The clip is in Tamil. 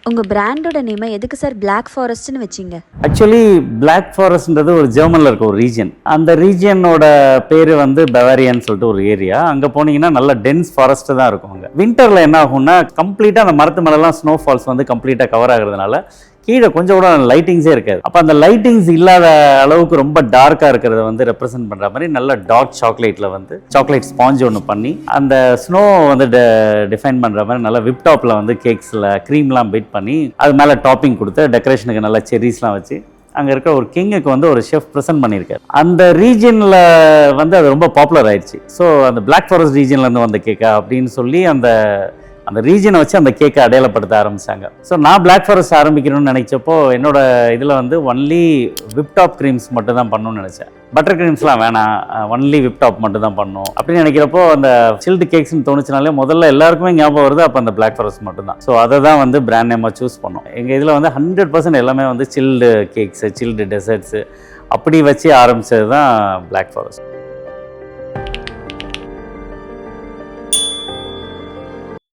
உங்க பிராண்டோட நேமை எதுக்கு சார் பிளாக் ஃபாரஸ்ட்னு வச்சீங்க? ஆக்சுவலி பிளாக் ஃபாரஸ்ட்ன்றது ஒரு ஜெர்மனில் இருக்க ஒரு ரீஜன். அந்த ரீஜியனோட பேர் வந்து பவாரியான்னு சொல்லிட்டு ஒரு ஏரியா. அங்கே போனீங்கன்னா நல்ல டென்ஸ் ஃபாரஸ்ட் தான் இருக்கும். அங்கே வின்டரில் என்ன ஆகும்னா கம்ப்ளீட்டாக அந்த மரத்து மேலெல்லாம் ஸ்னோ ஃபால்ஸ் வந்து கம்ப்ளீட்டாக கவர் ஆகுறதுனால கீழே கொஞ்சம் கூட லைட்டிங்ஸே இருக்காது. அப்போ அந்த லைட்டிங்ஸ் இல்லாத அளவுக்கு ரொம்ப டார்க்காக இருக்கிறத வந்து ரெப்ரசென்ட் பண்ணுற மாதிரி நல்ல டார்க் சாக்லேட்டில் வந்து சாக்லேட் ஸ்பாஞ்ச் ஒன்று பண்ணி அந்த ஸ்னோ வந்து டிஃபைன் பண்ணுற மாதிரி நல்லா விப்டாப்பில் வந்து கேக்ஸில் க்ரீம்லாம் பீட் பண்ணி அது மேலே டாப்பிங் கொடுத்து டெக்கரேஷனுக்கு நல்லா செர்ரீஸ்லாம் வச்சு அங்கே இருக்க ஒரு கிங்குக்கு வந்து ஒரு ஷெஃப் ப்ரெசென்ட் பண்ணியிருக்காரு. அந்த ரீஜனில் வந்து அது ரொம்ப பாப்புலர் ஆயிடுச்சு. ஸோ அந்த பிளாக் ஃபாரஸ்ட் ரீஜன்லேருந்து வந்த கேக்கா அப்படின்னு சொல்லி அந்த ரீஜனை வச்சு அந்த கேக்கை அடையாளப்படுத்த ஆரம்பித்தாங்க. ஸோ நான் பிளாக் ஃபாரஸ்ட் ஆரம்பிக்கணும்னு நினச்சப்போ என்னோட இதில் வந்து ஒன்லி விப்டாப் க்ரீம்ஸ் மட்டும் தான் பண்ணணும்னு நினச்சேன். பட்டர் க்ரீம்ஸ்லாம் வேணாம், ஒன்லி விப்டாப் மட்டும் தான் பண்ணணும் அப்படின்னு நினைக்கிறப்போ அந்த சில்டு கேக்ஸ்ன்னு தோணுச்சுனாலே முதல்ல எல்லாருக்குமே ஞாபகம் வருது அப்போ அந்த பிளாக் ஃபாரஸ்ட் மட்டும் தான். ஸோ அதை தான் வந்து பிராண்ட் நேமாக சூஸ் பண்ணோம். எங்கள் இதில் வந்து 100% எல்லாமே வந்து சில்டு கேக்ஸு, சில்டு டெசர்ட்ஸு அப்படி வச்சு ஆரம்பித்தது தான் பிளாக் ஃபாரஸ்ட்.